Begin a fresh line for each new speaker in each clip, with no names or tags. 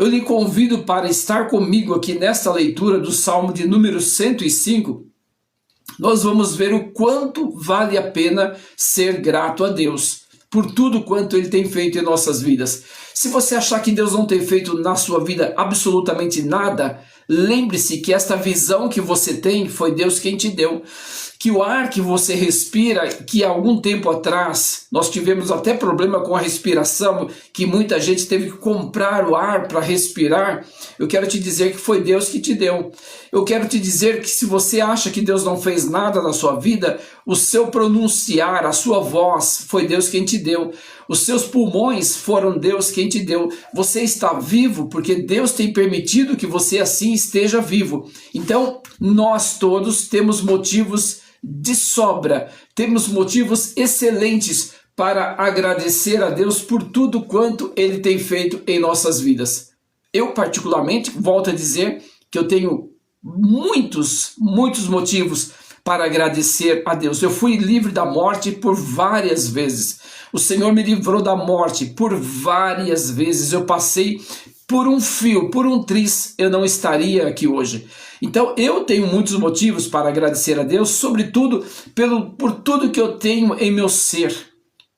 eu lhe convido para estar comigo aqui nesta leitura do Salmo de número 105. Nós vamos ver o quanto vale a pena ser grato a Deus por tudo quanto Ele tem feito em nossas vidas. Se você achar que Deus não tem feito na sua vida absolutamente nada, lembre-se que esta visão que você tem foi Deus quem te deu. Que o ar que você respira, que há algum tempo atrás nós tivemos até problema com a respiração, que muita gente teve que comprar o ar para respirar, eu quero te dizer que foi Deus que te deu. Eu quero te dizer que se você acha que Deus não fez nada na sua vida, o seu pronunciar, a sua voz, foi Deus quem te deu. Os seus pulmões foram Deus quem te deu. Você está vivo porque Deus tem permitido que você assim esteja vivo. Então, nós todos temos motivos de sobra, temos motivos excelentes para agradecer a Deus por tudo quanto Ele tem feito em nossas vidas. Eu particularmente, volto a dizer que eu tenho muitos motivos para agradecer a Deus. Eu fui livre da morte por várias vezes. O Senhor me livrou da morte por várias vezes. Eu passei por um fio, por um triz, eu não estaria aqui hoje. Então eu tenho muitos motivos para agradecer a Deus, sobretudo por tudo que eu tenho em meu ser,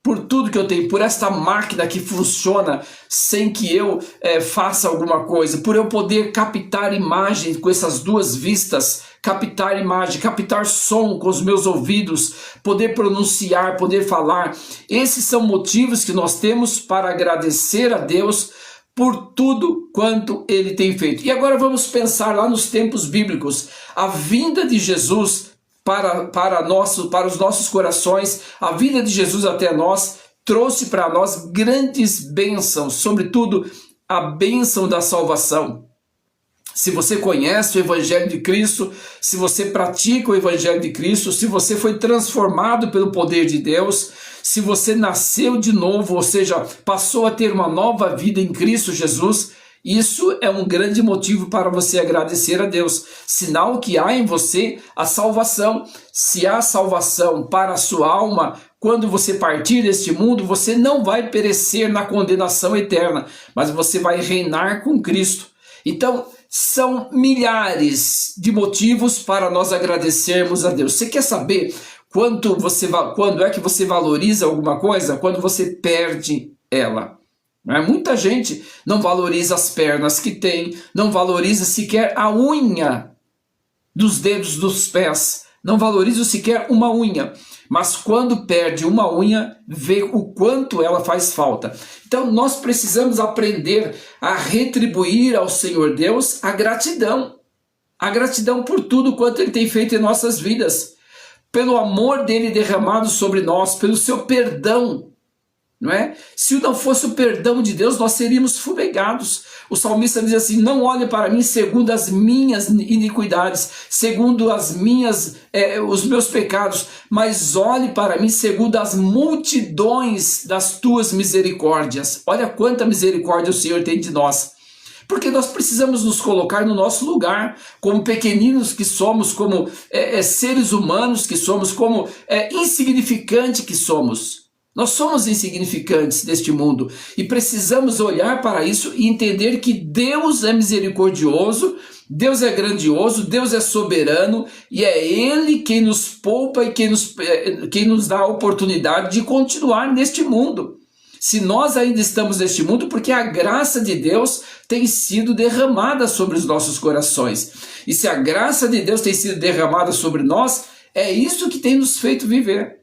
por tudo que eu tenho, por esta máquina que funciona sem que eu faça alguma coisa, por eu poder captar imagem com essas duas vistas, captar imagem, captar som com os meus ouvidos, poder pronunciar, poder falar. Esses são motivos que nós temos para agradecer a Deus por tudo quanto Ele tem feito. E agora vamos pensar lá nos tempos bíblicos. A vinda de Jesus para os nossos corações, a vinda de Jesus até nós, trouxe para nós grandes bênçãos, sobretudo a bênção da salvação. Se você conhece o Evangelho de Cristo, se você pratica o Evangelho de Cristo, se você foi transformado pelo poder de Deus, se você nasceu de novo, ou seja, passou a ter uma nova vida em Cristo Jesus, isso é um grande motivo para você agradecer a Deus. Sinal que há em você a salvação. Se há salvação para a sua alma, quando você partir deste mundo, você não vai perecer na condenação eterna, mas você vai reinar com Cristo. Então, são milhares de motivos para nós agradecermos a Deus. Você quer saber quando é que você valoriza alguma coisa? Quando você perde ela. Muita gente não valoriza as pernas que tem, não valoriza sequer a unha dos dedos dos pés, não valoriza sequer uma unha. Mas quando perde uma unha, vê o quanto ela faz falta. Então nós precisamos aprender a retribuir ao Senhor Deus a gratidão. A gratidão por tudo quanto Ele tem feito em nossas vidas. Pelo amor dEle derramado sobre nós, pelo seu perdão. Não é? Se não fosse o perdão de Deus, nós seríamos fumegados. O salmista diz assim: não olhe para mim segundo as minhas iniquidades, segundo os meus pecados, mas olhe para mim segundo as multidões das tuas misericórdias. Olha quanta misericórdia o Senhor tem de nós. Porque nós precisamos nos colocar no nosso lugar, como pequeninos que somos, como seres humanos que somos, como insignificante que somos. Nós somos insignificantes neste mundo e precisamos olhar para isso e entender que Deus é misericordioso, Deus é grandioso, Deus é soberano e é Ele quem nos poupa e quem nos dá a oportunidade de continuar neste mundo. Se nós ainda estamos neste mundo, porque a graça de Deus tem sido derramada sobre os nossos corações. E se a graça de Deus tem sido derramada sobre nós, é isso que tem nos feito viver.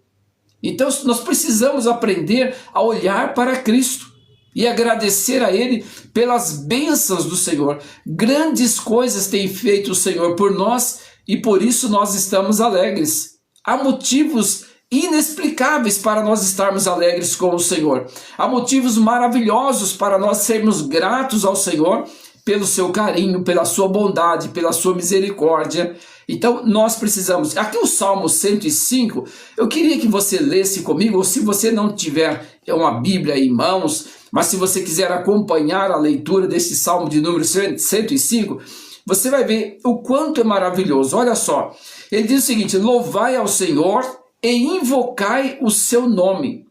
Então nós precisamos aprender a olhar para Cristo e agradecer a Ele pelas bênçãos do Senhor. Grandes coisas tem feito o Senhor por nós e por isso nós estamos alegres. Há motivos inexplicáveis para nós estarmos alegres com o Senhor. Há motivos maravilhosos para nós sermos gratos ao Senhor pelo seu carinho, pela sua bondade, pela sua misericórdia. Então nós precisamos, aqui o Salmo 105, eu queria que você lesse comigo, ou se você não tiver uma Bíblia em mãos, mas se você quiser acompanhar a leitura desse Salmo de número 105, você vai ver o quanto é maravilhoso. Olha só, ele diz o seguinte: louvai ao Senhor e invocai o seu nome.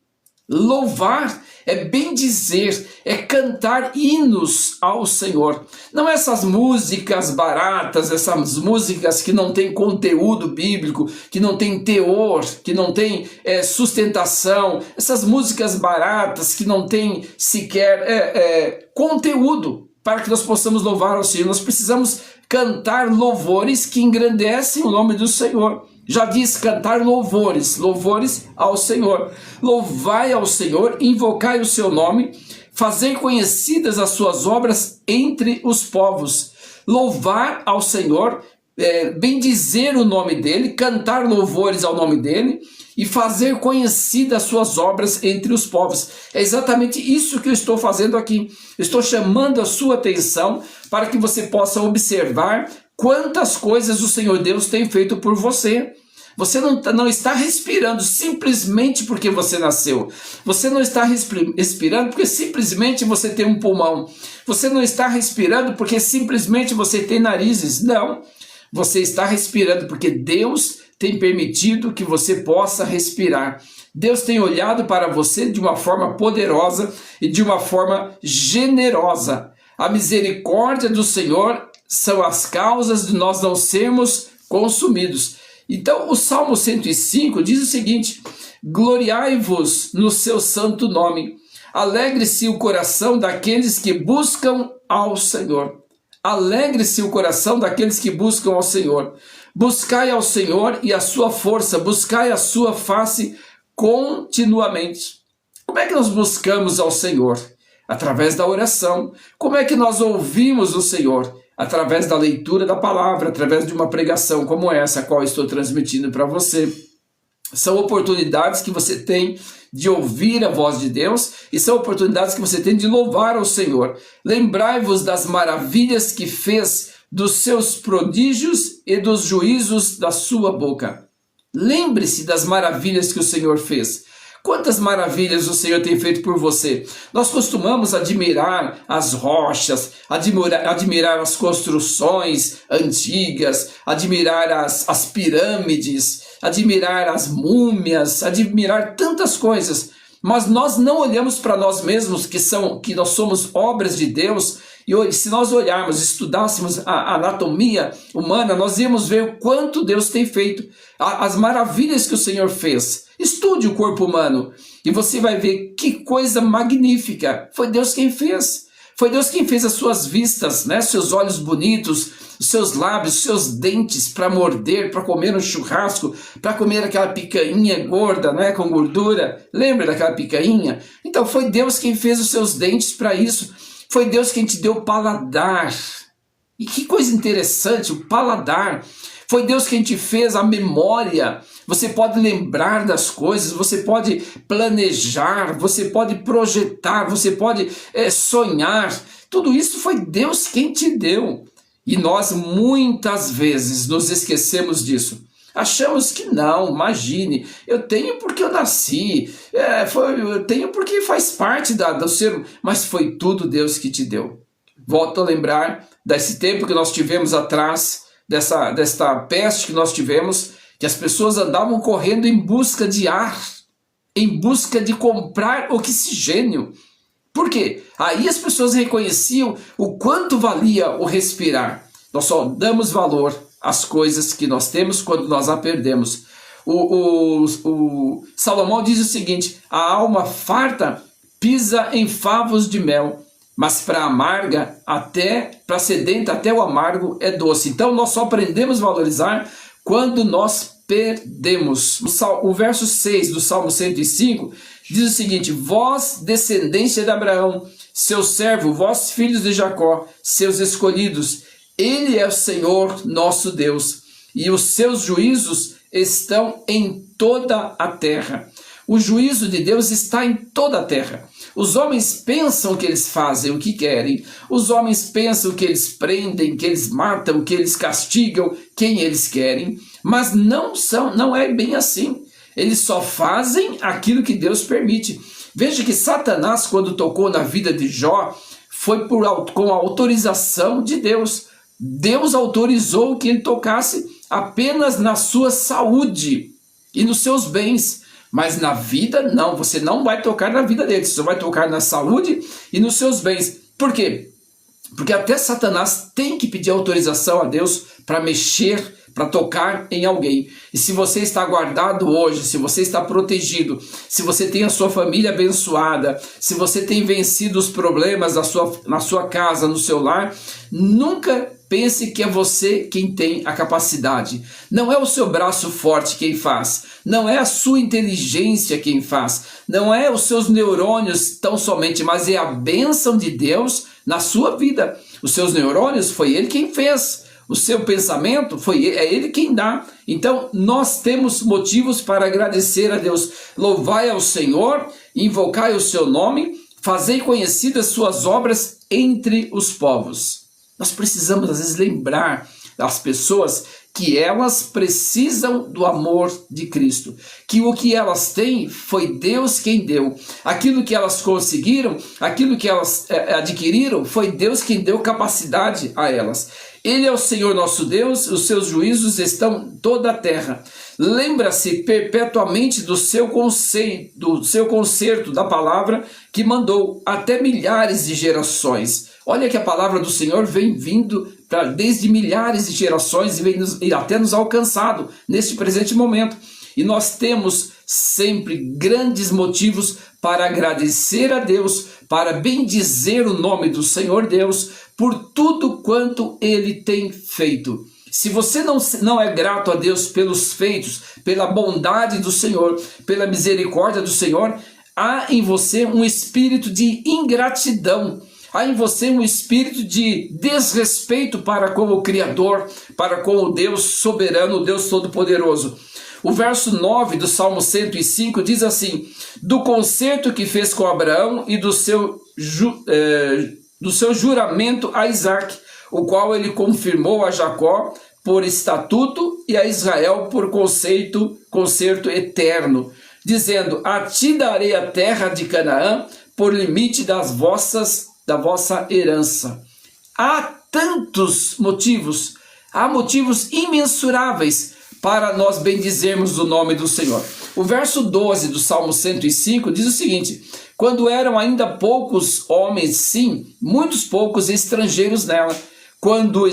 Louvar é bem dizer, é cantar hinos ao Senhor. Não essas músicas baratas, essas músicas que não têm conteúdo bíblico, que não têm teor, que não têm sustentação, essas músicas baratas que não têm sequer conteúdo para que nós possamos louvar ao Senhor. Nós precisamos cantar louvores que engrandecem o nome do Senhor. Já diz cantar louvores, louvores ao Senhor. Louvai ao Senhor, invocai o seu nome, fazei conhecidas as suas obras entre os povos. Louvar ao Senhor, bendizer o nome dele, cantar louvores ao nome dele e fazer conhecidas as suas obras entre os povos. É exatamente isso que eu estou fazendo aqui. Eu estou chamando a sua atenção para que você possa observar quantas coisas o Senhor Deus tem feito por você. Você não está respirando simplesmente porque você nasceu. Você não está respirando porque simplesmente você tem um pulmão. Você não está respirando porque simplesmente você tem narizes. Não. Você está respirando porque Deus tem permitido que você possa respirar. Deus tem olhado para você de uma forma poderosa e de uma forma generosa. A misericórdia do Senhor são as causas de nós não sermos consumidos. Então o Salmo 105 diz o seguinte: gloriai-vos no seu santo nome, alegre-se o coração daqueles que buscam ao Senhor. Alegre-se o coração daqueles que buscam ao Senhor. Buscai ao Senhor e a sua força, buscai a sua face continuamente. Como é que nós buscamos ao Senhor? Através da oração. Como é que nós ouvimos o Senhor? Através da leitura da palavra, através de uma pregação como essa, a qual estou transmitindo para você. São oportunidades que você tem de ouvir a voz de Deus e são oportunidades que você tem de louvar ao Senhor. Lembrai-vos das maravilhas que fez, dos seus prodígios e dos juízos da sua boca. Lembre-se das maravilhas que o Senhor fez. Quantas maravilhas o Senhor tem feito por você? Nós costumamos admirar as rochas, admirar as construções antigas, admirar as pirâmides, admirar as múmias, admirar tantas coisas. Mas nós não olhamos para nós mesmos, que nós somos obras de Deus. E se nós olharmos, estudássemos a anatomia humana, nós íamos ver o quanto Deus tem feito, as maravilhas que o Senhor fez. Estude o corpo humano e você vai ver que coisa magnífica. Foi Deus quem fez. Foi Deus quem fez as suas vistas, né? Seus olhos bonitos, os seus lábios, os seus dentes para morder, para comer um churrasco, para comer aquela picanha gorda, né? Com gordura. Lembra daquela picanha? Então foi Deus quem fez os seus dentes para isso. Foi Deus quem te deu o paladar. E que coisa interessante, o paladar. Foi Deus quem te fez a memória. Você pode lembrar das coisas, você pode planejar, você pode projetar, você pode sonhar. Tudo isso foi Deus quem te deu. E nós muitas vezes nos esquecemos disso. Achamos que não, imagine, eu tenho porque eu nasci, eu tenho porque faz parte do ser, mas foi tudo Deus que te deu. Volto a lembrar desse tempo que nós tivemos atrás, desta peste que nós tivemos, que as pessoas andavam correndo em busca de ar, em busca de comprar oxigênio. Por quê? Aí as pessoas reconheciam o quanto valia o respirar. Nós só damos valor às coisas que nós temos quando nós a perdemos. O Salomão diz o seguinte: a alma farta pisa em favos de mel, mas para amarga, para sedenta, até o amargo é doce. Então nós só aprendemos a valorizar quando nós perdemos. O verso 6 do Salmo 105 diz o seguinte: vós, descendência de Abraão, seu servo, vós, filhos de Jacó, seus escolhidos, ele é o Senhor nosso Deus, e os seus juízos estão em toda a terra. O juízo de Deus está em toda a terra. Os homens pensam que eles fazem o que querem. Os homens pensam que eles prendem, que eles matam, que eles castigam quem eles querem. Mas não é bem assim. Eles só fazem aquilo que Deus permite. Veja que Satanás, quando tocou na vida de Jó, foi com a autorização de Deus. Deus autorizou que ele tocasse apenas na sua saúde e nos seus bens. Mas na vida, não, você não vai tocar na vida deles, você vai tocar na saúde e nos seus bens. Por quê? Porque até Satanás tem que pedir autorização a Deus para mexer, para tocar em alguém. E se você está guardado hoje, se você está protegido, se você tem a sua família abençoada, se você tem vencido os problemas na sua casa, no seu lar, nunca pense que é você quem tem a capacidade. Não é o seu braço forte quem faz, não é a sua inteligência quem faz, não é os seus neurônios tão somente, mas é a bênção de Deus na sua vida. Os seus neurônios foi Ele quem fez. O seu pensamento é Ele quem dá. Então nós temos motivos para agradecer a Deus. Louvai ao Senhor, invocai o seu nome, fazei conhecidas suas obras entre os povos. Nós precisamos às vezes lembrar as pessoas que elas precisam do amor de Cristo, que o que elas têm foi Deus quem deu. Aquilo que elas conseguiram, aquilo que elas adquiriram, foi Deus quem deu capacidade a elas. Ele é o Senhor nosso Deus, os seus juízos estão em toda a terra. Lembra-se perpetuamente do seu concerto da palavra que mandou até milhares de gerações. Olha que a palavra do Senhor vem vindo desde milhares de gerações e até nos alcançado neste presente momento. E nós temos sempre grandes motivos para agradecer a Deus, para bendizer o nome do Senhor Deus por tudo quanto Ele tem feito. Se você não é grato a Deus pelos feitos, pela bondade do Senhor, pela misericórdia do Senhor, há em você um espírito de ingratidão. Há em você um espírito de desrespeito para com o Criador, para com o Deus soberano, o Deus todo-poderoso. O verso 9 do Salmo 105 diz assim: do concerto que fez com Abraão e do seu juramento a Isaac, o qual ele confirmou a Jacó por estatuto e a Israel por concerto eterno, dizendo: a ti darei a terra de Canaã por limite da vossa herança. Há tantos motivos, há motivos imensuráveis para nós bendizermos o nome do Senhor. O verso 12 do Salmo 105 diz o seguinte: quando eram ainda poucos homens, sim, muitos poucos estrangeiros nela, quando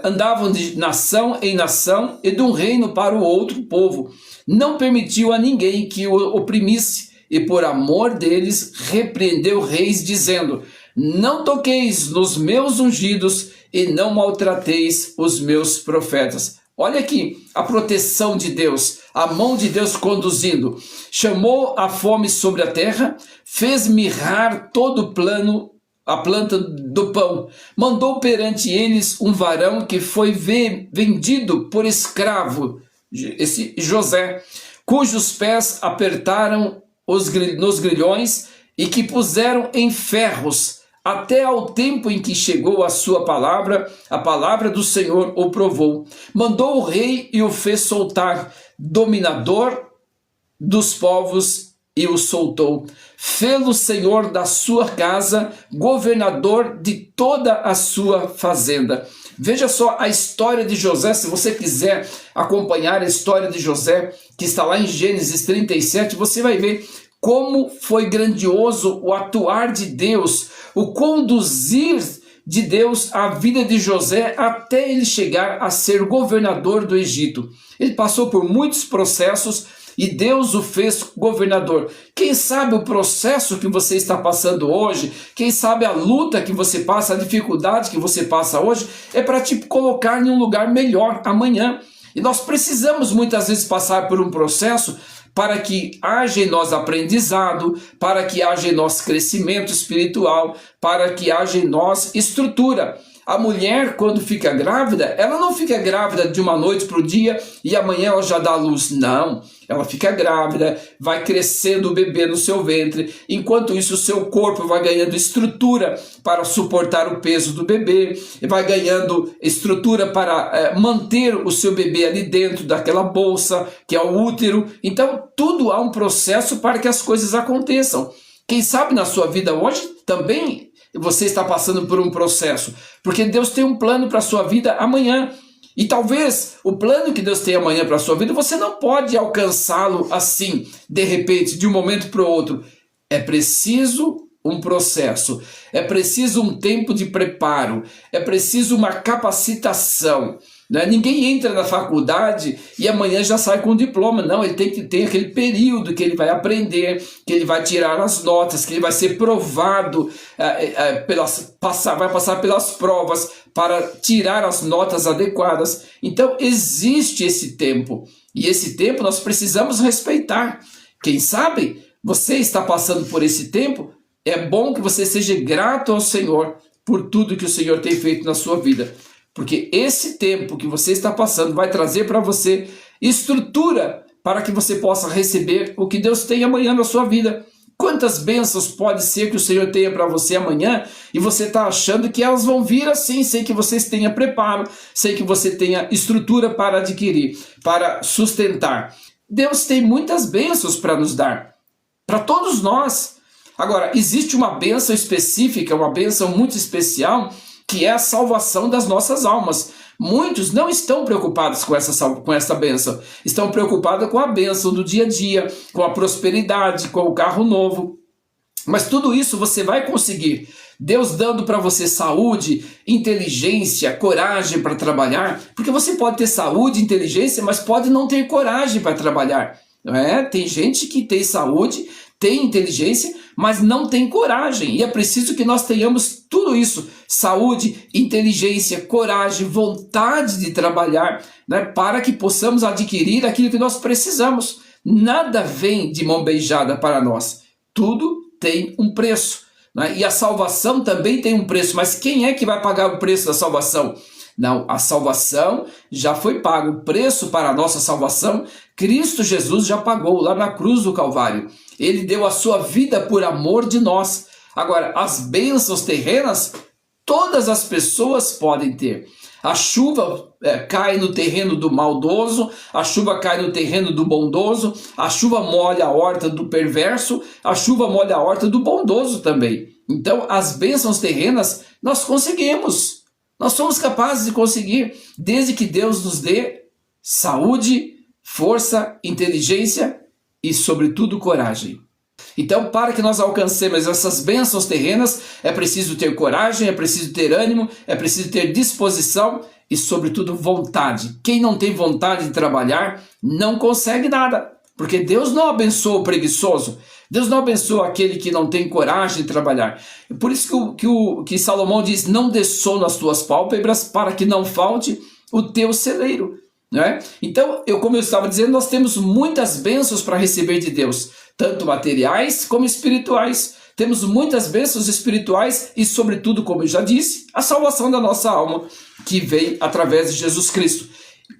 andavam de nação em nação e de um reino para o outro povo, não permitiu a ninguém que o oprimisse, e por amor deles repreendeu reis, dizendo: não toqueis nos meus ungidos e não maltrateis os meus profetas. Olha aqui a proteção de Deus, a mão de Deus conduzindo. Chamou a fome sobre a terra, fez mirrar todo a planta do pão. Mandou perante eles um varão que foi vendido por escravo, esse José, cujos pés apertaram nos grilhões e que puseram em ferros, até ao tempo em que chegou a sua palavra, a palavra do Senhor o provou. Mandou o rei e o fez soltar, dominador dos povos, e o soltou. Fê-lo senhor da sua casa, governador de toda a sua fazenda. Veja só a história de José, se você quiser acompanhar a história de José, que está lá em Gênesis 37, você vai ver como foi grandioso o atuar de Deus, o conduzir de Deus a vida de José até ele chegar a ser governador do Egito. Ele passou por muitos processos e Deus o fez governador. Quem sabe o processo que você está passando hoje, quem sabe a luta que você passa, a dificuldade que você passa hoje, é para te colocar em um lugar melhor amanhã. E nós precisamos muitas vezes passar por um processo para que haja em nós aprendizado, para que haja em nós crescimento espiritual, para que haja em nós estrutura. A mulher, quando fica grávida, ela não fica grávida de uma noite para o dia e amanhã ela já dá luz. Não, ela fica grávida, vai crescendo o bebê no seu ventre. Enquanto isso, o seu corpo vai ganhando estrutura para suportar o peso do bebê, vai ganhando estrutura para manter o seu bebê ali dentro daquela bolsa, que é o útero. Então, tudo há um processo para que as coisas aconteçam. Quem sabe na sua vida hoje também você está passando por um processo, porque Deus tem um plano para a sua vida amanhã. E talvez o plano que Deus tem amanhã para a sua vida, você não pode alcançá-lo assim, de repente, de um momento para o outro. É preciso um processo, é preciso um tempo de preparo, é preciso uma capacitação. Né? Ninguém entra na faculdade e amanhã já sai com um diploma. Não, ele tem que ter aquele período que ele vai aprender, que ele vai tirar as notas, que ele vai ser provado, vai passar pelas provas para tirar as notas adequadas. Então existe esse tempo, e esse tempo nós precisamos respeitar. Quem sabe você está passando por esse tempo, é bom que você seja grato ao Senhor por tudo que o Senhor tem feito na sua vida. Porque esse tempo que você está passando vai trazer para você estrutura para que você possa receber o que Deus tem amanhã na sua vida. Quantas bênçãos pode ser que o Senhor tenha para você amanhã e você está achando que elas vão vir assim, sem que você tenha preparo, sem que você tenha estrutura para adquirir, para sustentar. Deus tem muitas bênçãos para nos dar, para todos nós. Agora, existe uma bênção específica, uma bênção muito especial, que é a salvação das nossas almas. Muitos não estão preocupados com essa bênção, estão preocupados com a bênção do dia a dia, com a prosperidade, com o carro novo. Mas tudo isso você vai conseguir. Deus dando para você saúde, inteligência, coragem para trabalhar, porque você pode ter saúde, inteligência, mas pode não ter coragem para trabalhar. Não é? Tem gente que tem saúde, tem inteligência, mas não tem coragem. E é preciso que nós tenhamos tudo isso: saúde, inteligência, coragem, vontade de trabalhar, né, para que possamos adquirir aquilo que nós precisamos. Nada vem de mão beijada para nós. Tudo tem um preço. Né? E a salvação também tem um preço. Mas quem é que vai pagar o preço da salvação? Não, a salvação já foi paga. O preço para a nossa salvação, Cristo Jesus já pagou lá na cruz do Calvário. Ele deu a sua vida por amor de nós. Agora, as bênçãos terrenas, todas as pessoas podem ter. A chuva cai no terreno do maldoso, a chuva cai no terreno do bondoso, a chuva molha a horta do perverso, a chuva molha a horta do bondoso também. Então, as bênçãos terrenas nós conseguimos. Nós somos capazes de conseguir, desde que Deus nos dê saúde, força, inteligência e, sobretudo, coragem. Então, para que nós alcancemos essas bênçãos terrenas, é preciso ter coragem, é preciso ter ânimo, é preciso ter disposição e, sobretudo, vontade. Quem não tem vontade de trabalhar não consegue nada, porque Deus não abençoa o preguiçoso. Deus não abençoa aquele que não tem coragem de trabalhar. Por isso que Salomão diz: não dê sono às tuas pálpebras, para que não falte o teu celeiro. Né? Então, como eu estava dizendo, nós temos muitas bênçãos para receber de Deus, tanto materiais como espirituais. Temos muitas bênçãos espirituais e, sobretudo, como eu já disse, a salvação da nossa alma, que vem através de Jesus Cristo,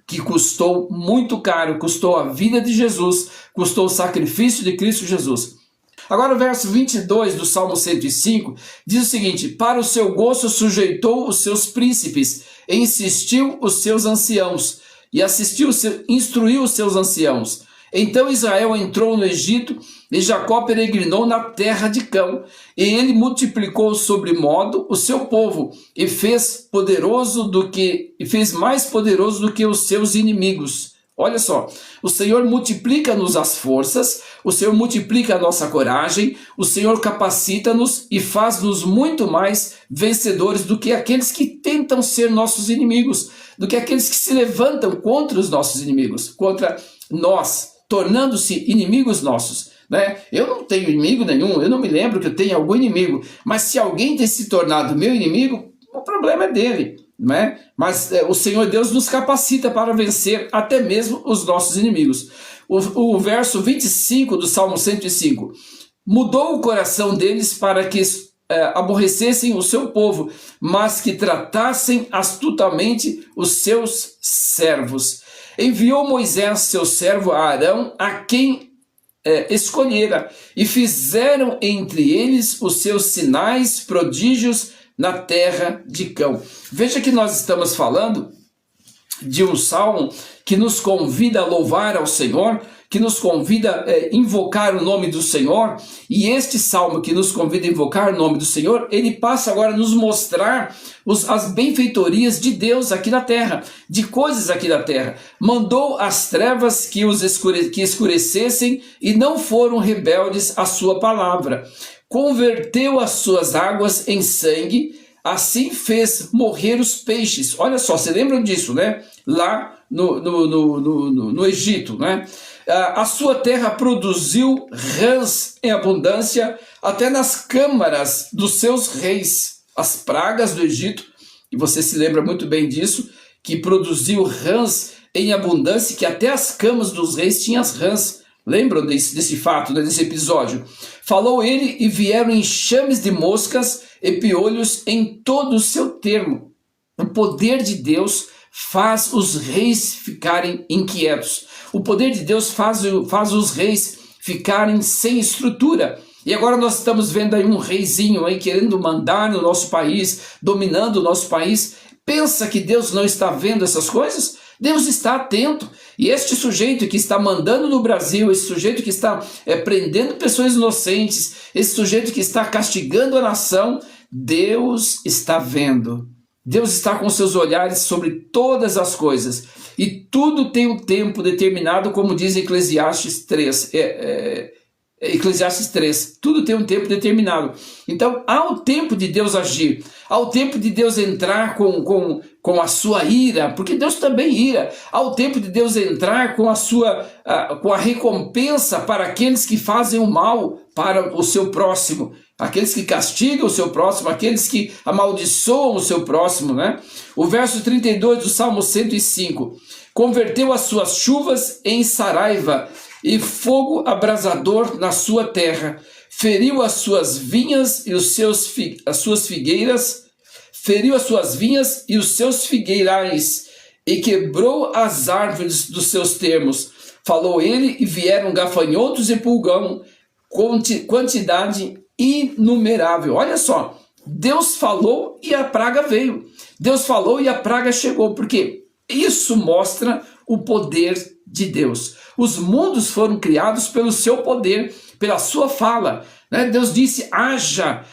que custou muito caro, custou a vida de Jesus, custou o sacrifício de Cristo Jesus. Agora o verso 22 do Salmo 105 diz o seguinte: para o seu gosto sujeitou os seus príncipes, e insistiu os seus anciãos, e instruiu os seus anciãos. Então Israel entrou no Egito, e Jacó peregrinou na terra de Cão, e ele multiplicou sobremodo o seu povo, e fez mais poderoso do que os seus inimigos. Olha só, o Senhor multiplica-nos as forças, o Senhor multiplica a nossa coragem, o Senhor capacita-nos e faz-nos muito mais vencedores do que aqueles que tentam ser nossos inimigos, do que aqueles que se levantam contra os nossos inimigos, contra nós, tornando-se inimigos nossos. Né? Eu não tenho inimigo nenhum, eu não me lembro que eu tenha algum inimigo, mas se alguém tem se tornado meu inimigo, o problema é dele. Né? Mas o Senhor Deus nos capacita para vencer até mesmo os nossos inimigos. O verso 25 do Salmo 105: mudou o coração deles para que aborrecessem o seu povo, mas que tratassem astutamente os seus servos. Enviou Moisés, seu servo, a Arão, a quem escolhera, e fizeram entre eles os seus sinais, prodígios, na terra de Cão. Veja que nós estamos falando de um salmo que nos convida a louvar ao Senhor, que nos convida a invocar o nome do Senhor, e este salmo que nos convida a invocar o nome do Senhor, ele passa agora a nos mostrar as benfeitorias de Deus aqui na terra, de coisas aqui na terra. Mandou as trevas que escurecessem e não foram rebeldes à sua palavra. Converteu as suas águas em sangue, assim fez morrer os peixes. Olha só, vocês lembram disso, né? Lá no Egito, né? A sua terra produziu rãs em abundância, até nas câmaras dos seus reis. As pragas do Egito, e você se lembra muito bem disso, que produziu rãs em abundância, que até as camas dos reis tinham as rãs. Lembram desse fato, né, desse episódio? Falou ele e vieram enxames de moscas e piolhos em todo o seu termo. O poder de Deus faz os reis ficarem inquietos. O poder de Deus faz os reis ficarem sem estrutura. E agora nós estamos vendo aí um reizinho aí querendo mandar no nosso país, dominando o nosso país. Pensa que Deus não está vendo essas coisas? Deus está atento. E este sujeito que está mandando no Brasil, esse sujeito que está prendendo pessoas inocentes, esse sujeito que está castigando a nação, Deus está vendo. Deus está com seus olhares sobre todas as coisas. E tudo tem um tempo determinado, como diz Eclesiastes 3. Eclesiastes 3, tudo tem um tempo determinado. Então há o tempo de Deus agir, há o tempo de Deus entrar com a sua ira, porque Deus também ira. Há o tempo de Deus entrar com a recompensa para aqueles que fazem o mal para o seu próximo, aqueles que castigam o seu próximo, aqueles que amaldiçoam o seu próximo, né? O verso 32 do Salmo 105, converteu as suas chuvas em saraiva, e fogo abrasador na sua terra, feriu as suas vinhas e as suas figueiras, feriu as suas vinhas e os seus figueirais, e quebrou as árvores dos seus termos. Falou ele, e vieram gafanhotos e pulgão, quantidade inumerável. Olha só, Deus falou e a praga veio. Deus falou e a praga chegou, porque isso mostra o poder de Deus. Os mundos foram criados pelo seu poder, pela sua fala, né? Deus disse, haja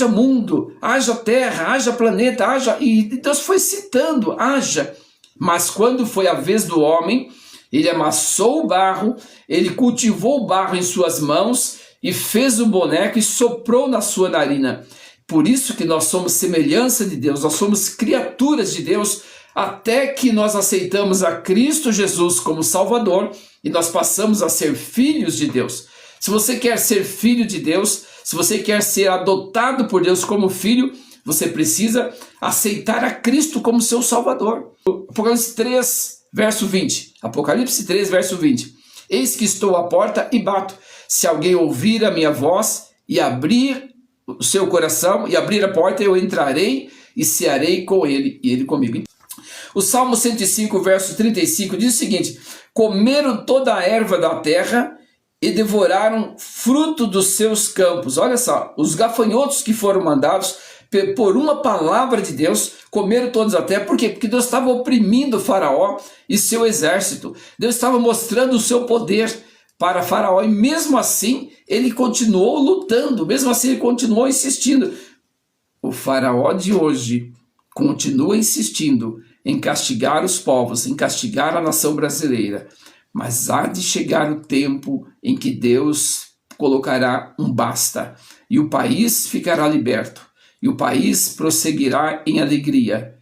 mundo, haja terra, haja planeta, haja, e Deus foi citando, haja. Mas quando foi a vez do homem, ele amassou o barro, ele cultivou o barro em suas mãos e fez um boneco e soprou na sua narina. Por isso que nós somos semelhança de Deus, nós somos criaturas de Deus, até que nós aceitamos a Cristo Jesus como Salvador e nós passamos a ser filhos de Deus. Se você quer ser filho de Deus, se você quer ser adotado por Deus como filho, você precisa aceitar a Cristo como seu Salvador. Apocalipse 3, verso 20. Apocalipse 3, verso 20. Eis que estou à porta e bato. Se alguém ouvir a minha voz e abrir o seu coração e abrir a porta, eu entrarei e cearei com ele e ele comigo. O Salmo 105, verso 35 diz o seguinte, comeram toda a erva da terra e devoraram fruto dos seus campos. Olha só, os gafanhotos que foram mandados por uma palavra de Deus, comeram todos a terra. Por quê? Porque Deus estava oprimindo Faraó e seu exército. Deus estava mostrando o seu poder para Faraó e mesmo assim ele continuou lutando, mesmo assim ele continuou insistindo. O Faraó de hoje continua insistindo em castigar os povos, em castigar a nação brasileira. Mas há de chegar o tempo em que Deus colocará um basta, e o país ficará liberto, e o país prosseguirá em alegria.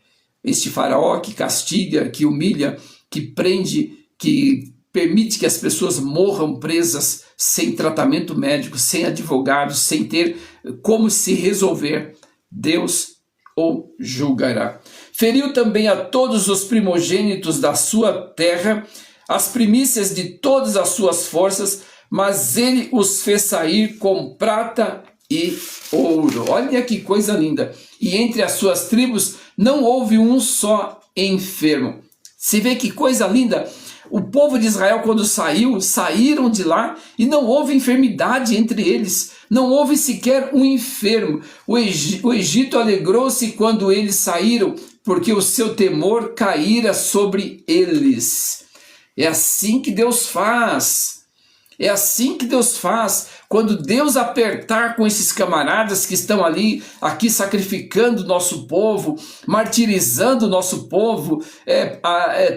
Este faraó que castiga, que humilha, que prende, que permite que as pessoas morram presas sem tratamento médico, sem advogados, sem ter como se resolver, Deus o julgará. Feriu também a todos os primogênitos da sua terra, as primícias de todas as suas forças, mas ele os fez sair com prata e ouro. Olha que coisa linda. E entre as suas tribos não houve um só enfermo. Se vê que coisa linda. O povo de Israel, quando saíram de lá e não houve enfermidade entre eles. Não houve sequer um enfermo. O Egito alegrou-se quando eles saíram, porque o seu temor caíra sobre eles. É assim que Deus faz. É assim que Deus faz. Quando Deus apertar com esses camaradas que estão aqui sacrificando o nosso povo, martirizando o nosso povo,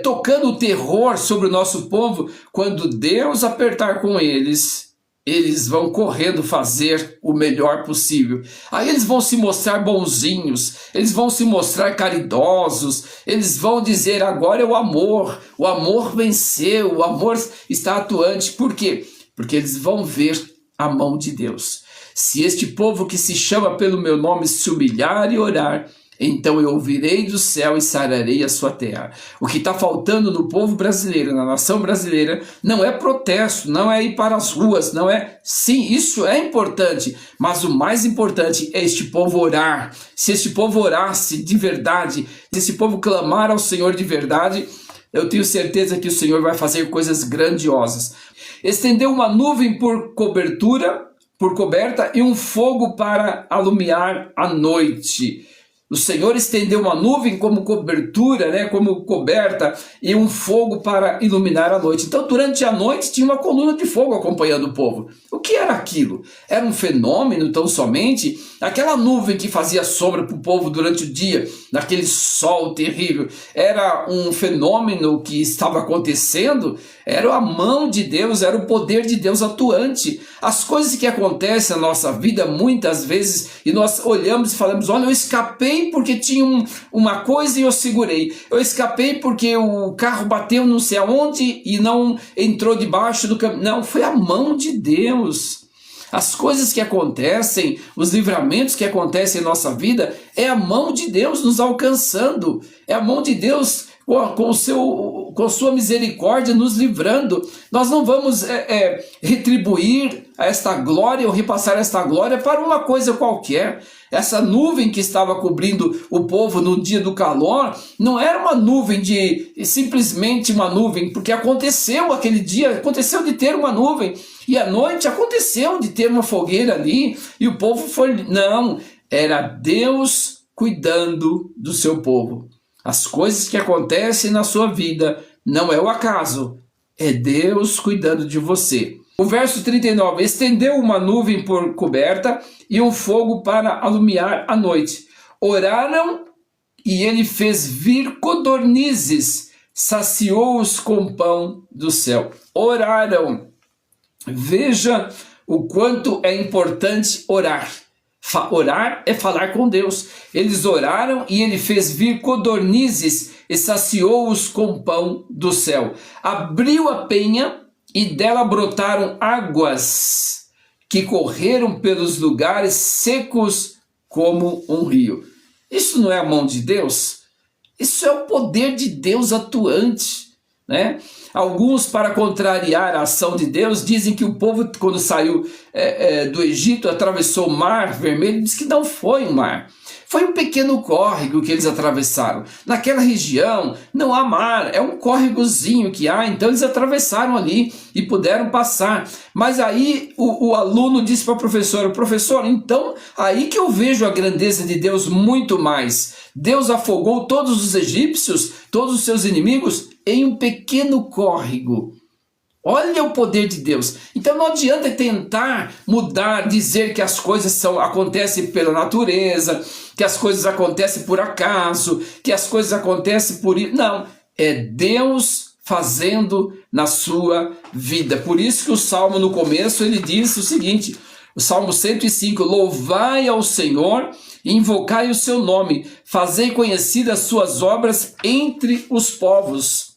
tocando o terror sobre o nosso povo, quando Deus apertar com eles, eles vão correndo fazer o melhor possível. Aí eles vão se mostrar bonzinhos, eles vão se mostrar caridosos, eles vão dizer: agora é o amor venceu, o amor está atuante. Por quê? Porque eles vão ver a mão de Deus. Se este povo que se chama pelo meu nome se humilhar e orar, então eu ouvirei do céu e sararei a sua terra. O que está faltando no povo brasileiro, na nação brasileira, não é protesto, não é ir para as ruas, não é... Sim, isso é importante, mas o mais importante é este povo orar. Se este povo orasse de verdade, se este povo clamar ao Senhor de verdade, eu tenho certeza que o Senhor vai fazer coisas grandiosas. Estendeu uma nuvem por coberta e um fogo para alumiar a noite. O Senhor estendeu uma nuvem como cobertura, como coberta, e um fogo para iluminar a noite. Então, durante a noite, tinha uma coluna de fogo acompanhando o povo. O que era aquilo? Era um fenômeno, tão somente? Aquela nuvem que fazia sombra para o povo durante o dia, naquele sol terrível, era um fenômeno que estava acontecendo? Era a mão de Deus, era o poder de Deus atuante. As coisas que acontecem na nossa vida, muitas vezes, e nós olhamos e falamos: olha, eu escapei porque tinha uma coisa e eu segurei. Eu escapei porque o carro bateu não sei aonde e não entrou debaixo do caminho. Não, foi a mão de Deus. As coisas que acontecem, os livramentos que acontecem em nossa vida, é a mão de Deus nos alcançando. É a mão de Deus com sua misericórdia nos livrando. Nós não vamos retribuir esta glória ou repassar esta glória para uma coisa qualquer. Essa nuvem que estava cobrindo o povo no dia do calor não era uma nuvem simplesmente uma nuvem, porque aconteceu aquele dia, aconteceu de ter uma nuvem, e à noite aconteceu de ter uma fogueira ali, e o povo foi... Não, era Deus cuidando do seu povo. As coisas que acontecem na sua vida não é o acaso, é Deus cuidando de você. O verso 39, estendeu uma nuvem por coberta e um fogo para alumiar a noite. Oraram e ele fez vir codornizes, saciou-os com pão do céu. Oraram. Veja o quanto é importante orar. Orar é falar com Deus. Eles oraram e ele fez vir codornizes e saciou-os com pão do céu. Abriu a penha e dela brotaram águas que correram pelos lugares secos como um rio. Isso não é a mão de Deus? Isso é o poder de Deus atuante, né? Alguns, para contrariar a ação de Deus, dizem que o povo, quando saiu do Egito, atravessou o Mar Vermelho. Diz que não foi um mar. Foi um pequeno córrego que eles atravessaram. Naquela região não há mar, é um córregozinho que há, então eles atravessaram ali e puderam passar. Mas aí o aluno disse para o professor: professor, então aí que eu vejo a grandeza de Deus muito mais. Deus afogou todos os egípcios, todos os seus inimigos, em um pequeno córrego. Olha o poder de Deus. Então não adianta tentar mudar, dizer que as coisas acontecem pela natureza, que as coisas acontecem por acaso, que as coisas acontecem por... Não, é Deus fazendo na sua vida. Por isso que o Salmo no começo ele diz o seguinte, o Salmo 105, louvai ao Senhor, invocai o seu nome, fazei conhecidas as suas obras entre os povos.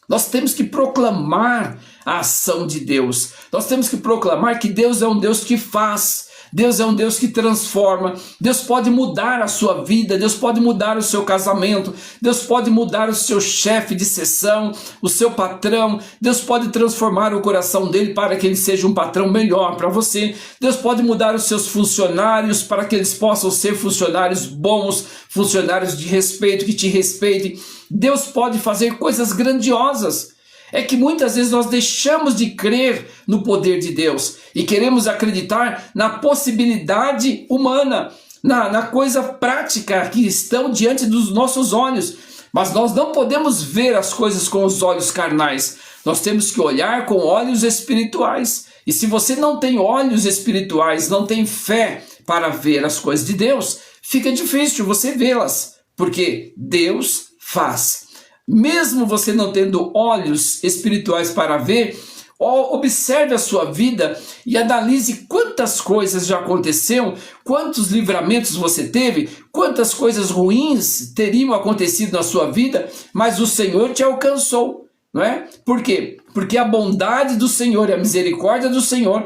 Nós temos que proclamar a ação de Deus. Nós temos que proclamar que Deus é um Deus que faz. Deus é um Deus que transforma. Deus pode mudar a sua vida. Deus pode mudar o seu casamento. Deus pode mudar o seu chefe de seção, o seu patrão. Deus pode transformar o coração dele para que ele seja um patrão melhor para você. Deus pode mudar os seus funcionários para que eles possam ser funcionários bons, funcionários de respeito, que te respeitem. Deus pode fazer coisas grandiosas. É que muitas vezes nós deixamos de crer no poder de Deus e queremos acreditar na possibilidade humana, na coisa prática que estão diante dos nossos olhos. Mas nós não podemos ver as coisas com os olhos carnais. Nós temos que olhar com olhos espirituais. E se você não tem olhos espirituais, não tem fé para ver as coisas de Deus, fica difícil você vê-las, porque Deus faz. Mesmo você não tendo olhos espirituais para ver, observe a sua vida e analise quantas coisas já aconteceram, quantos livramentos você teve, quantas coisas ruins teriam acontecido na sua vida, mas o Senhor te alcançou, não é? Por quê? Porque a bondade do Senhor e a misericórdia do Senhor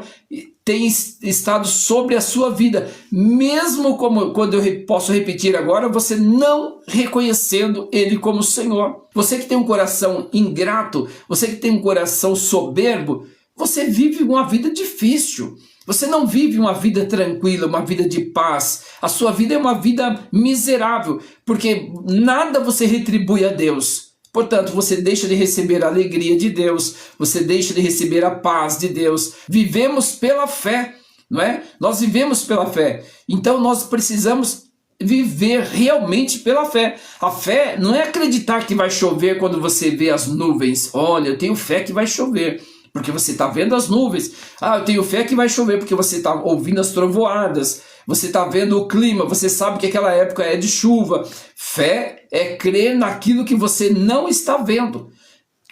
tem estado sobre a sua vida, mesmo quando eu posso repetir agora, você não reconhecendo Ele como Senhor. Você que tem um coração ingrato, você que tem um coração soberbo, você vive uma vida difícil. Você não vive uma vida tranquila, uma vida de paz. A sua vida é uma vida miserável, porque nada você retribui a Deus. Portanto, você deixa de receber a alegria de Deus, você deixa de receber a paz de Deus. Vivemos pela fé, não é? Nós vivemos pela fé. Então nós precisamos viver realmente pela fé. A fé não é acreditar que vai chover quando você vê as nuvens. Olha, eu tenho fé que vai chover, porque você está vendo as nuvens. Ah, eu tenho fé que vai chover, porque você está ouvindo as trovoadas. Você está vendo o clima, você sabe que aquela época é de chuva. Fé é crer naquilo que você não está vendo.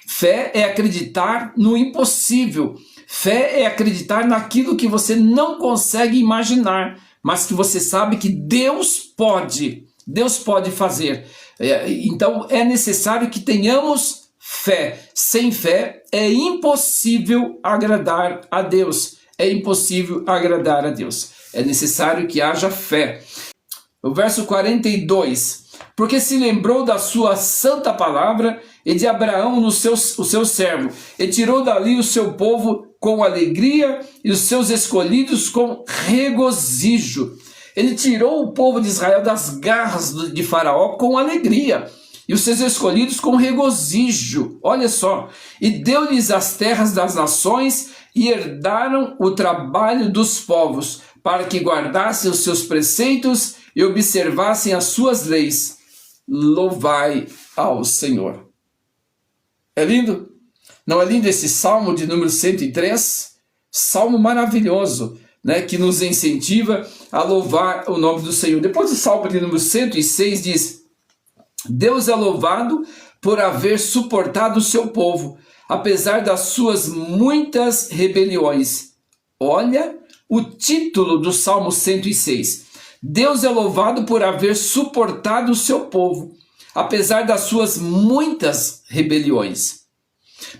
Fé é acreditar no impossível. Fé é acreditar naquilo que você não consegue imaginar, mas que você sabe que Deus pode fazer. Então é necessário que tenhamos fé. Sem fé é impossível agradar a Deus. É impossível agradar a Deus. É necessário que haja fé. O verso 42. Porque se lembrou da sua santa palavra e de Abraão, o seu servo, e tirou dali o seu povo com alegria e os seus escolhidos com regozijo. Ele tirou o povo de Israel das garras de Faraó com alegria e os seus escolhidos com regozijo. Olha só. E deu-lhes as terras das nações e herdaram o trabalho dos povos, para que guardassem os seus preceitos e observassem as suas leis. Louvai ao Senhor. É lindo? Não é lindo esse salmo de número 103? Salmo maravilhoso, né, que nos incentiva a louvar o nome do Senhor. Depois o salmo de número 106 diz: Deus é louvado por haver suportado o seu povo, apesar das suas muitas rebeliões. Olha o título do Salmo 106. Deus é louvado por haver suportado o seu povo, apesar das suas muitas rebeliões.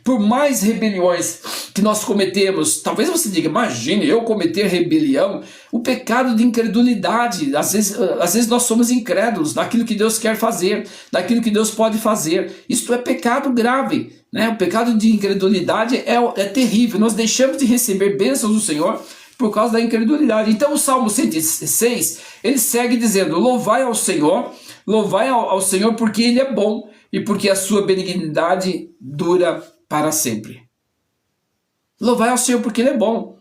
Por mais rebeliões que nós cometemos, talvez você diga, imagine eu cometer rebelião, o pecado de incredulidade. Às vezes nós somos incrédulos naquilo que Deus quer fazer, naquilo que Deus pode fazer. Isto é pecado grave, né? O pecado de incredulidade é terrível. Nós deixamos de receber bênçãos do Senhor por causa da incredulidade. Então o Salmo 106, ele segue dizendo: louvai ao Senhor porque Ele é bom e porque a sua benignidade dura para sempre. Louvai ao Senhor porque Ele é bom.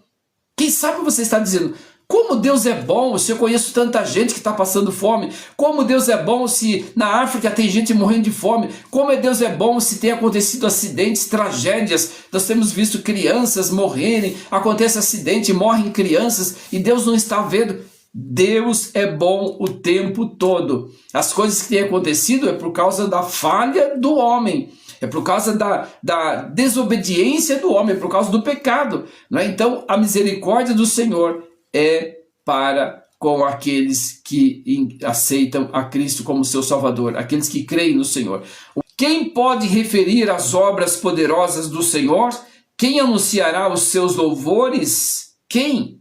Quem sabe você está dizendo: como Deus é bom se eu conheço tanta gente que está passando fome? Como Deus é bom se na África tem gente morrendo de fome? Como Deus é bom se tem acontecido acidentes, tragédias? Nós temos visto crianças morrerem, acontece acidente, morrem crianças e Deus não está vendo. Deus é bom o tempo todo. As coisas que têm acontecido é por causa da falha do homem. É por causa da desobediência do homem, é por causa do pecado, não é? Então a misericórdia do Senhor é para com aqueles que aceitam a Cristo como seu Salvador, aqueles que creem no Senhor. Quem pode referir as obras poderosas do Senhor? Quem anunciará os seus louvores? Quem?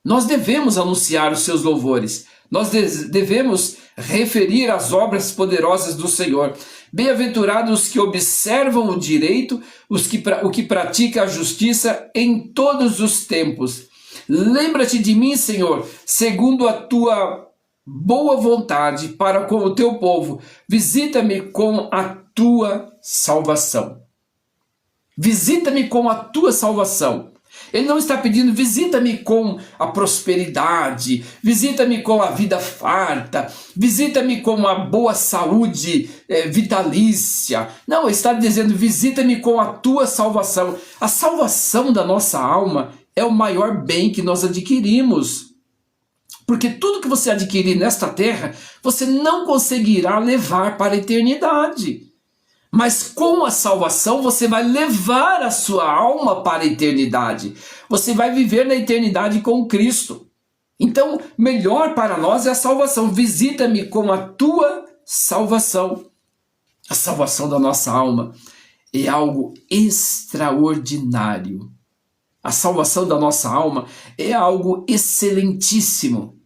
Nós devemos anunciar os seus louvores. Nós devemos referir as obras poderosas do Senhor. Bem-aventurados os que observam o direito, o que pratica a justiça em todos os tempos. Lembra-te de mim, Senhor, segundo a tua boa vontade para com o teu povo. Visita-me com a tua salvação. Visita-me com a tua salvação. Ele não está pedindo, visita-me com a prosperidade, visita-me com a vida farta, visita-me com a boa saúde vitalícia. Não, ele está dizendo, visita-me com a tua salvação. A salvação da nossa alma é o maior bem que nós adquirimos. Porque tudo que você adquirir nesta terra, você não conseguirá levar para a eternidade. Mas com a salvação você vai levar a sua alma para a eternidade. Você vai viver na eternidade com Cristo. Então, melhor para nós é a salvação. Visita-me com a tua salvação. A salvação da nossa alma é algo extraordinário. A salvação da nossa alma é algo excelentíssimo.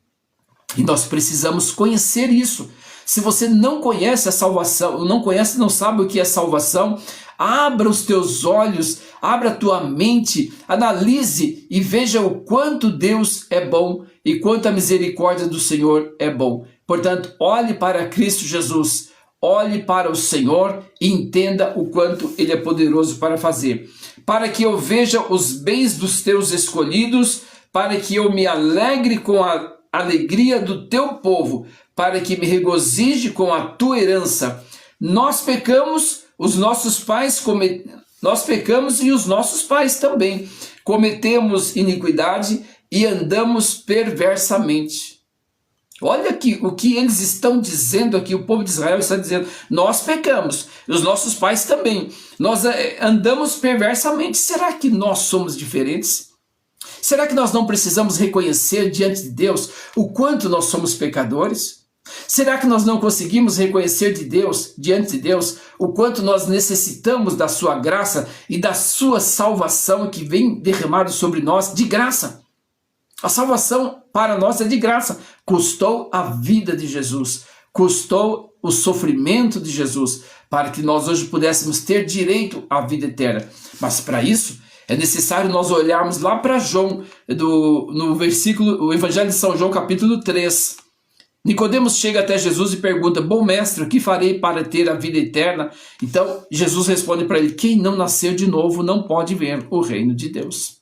E nós precisamos conhecer isso. Se você não conhece a salvação, não sabe o que é salvação, abra os teus olhos, abra a tua mente, analise e veja o quanto Deus é bom e quanto a misericórdia do Senhor é bom. Portanto, olhe para Cristo Jesus, olhe para o Senhor e entenda o quanto Ele é poderoso para fazer. Para que eu veja os bens dos teus escolhidos, para que eu me alegre com a alegria do teu povo, para que me regozije com a tua herança. Nós pecamos, nós pecamos e os nossos pais também. Cometemos iniquidade e andamos perversamente. Olha aqui o que eles estão dizendo aqui, o povo de Israel está dizendo, nós pecamos, e os nossos pais também. Nós andamos perversamente. Será que nós somos diferentes? Será que nós não precisamos reconhecer diante de Deus o quanto nós somos pecadores? Será que nós não conseguimos reconhecer diante de Deus, o quanto nós necessitamos da sua graça e da sua salvação que vem derramado sobre nós de graça? A salvação para nós é de graça. Custou a vida de Jesus, custou o sofrimento de Jesus, para que nós hoje pudéssemos ter direito à vida eterna. Mas para isso, é necessário nós olharmos lá para João, no versículo, o Evangelho de São João, capítulo 3. Nicodemos chega até Jesus e pergunta, bom mestre, o que farei para ter a vida eterna? Então Jesus responde para ele, quem não nasceu de novo não pode ver o reino de Deus.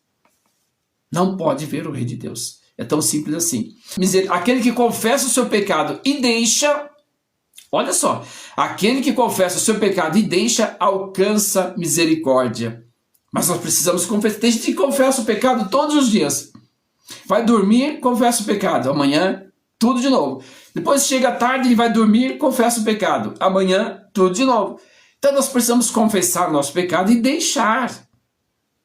Não pode ver o reino de Deus. É tão simples assim. Aquele que confessa o seu pecado e deixa, olha só, aquele que confessa o seu pecado e deixa, alcança misericórdia. Mas nós precisamos confessar. Tem gente que confessa o pecado todos os dias. Vai dormir, confessa o pecado. Amanhã, tudo de novo. Depois chega à tarde e vai dormir, confessa o pecado. Amanhã, tudo de novo. Então nós precisamos confessar o nosso pecado e deixar.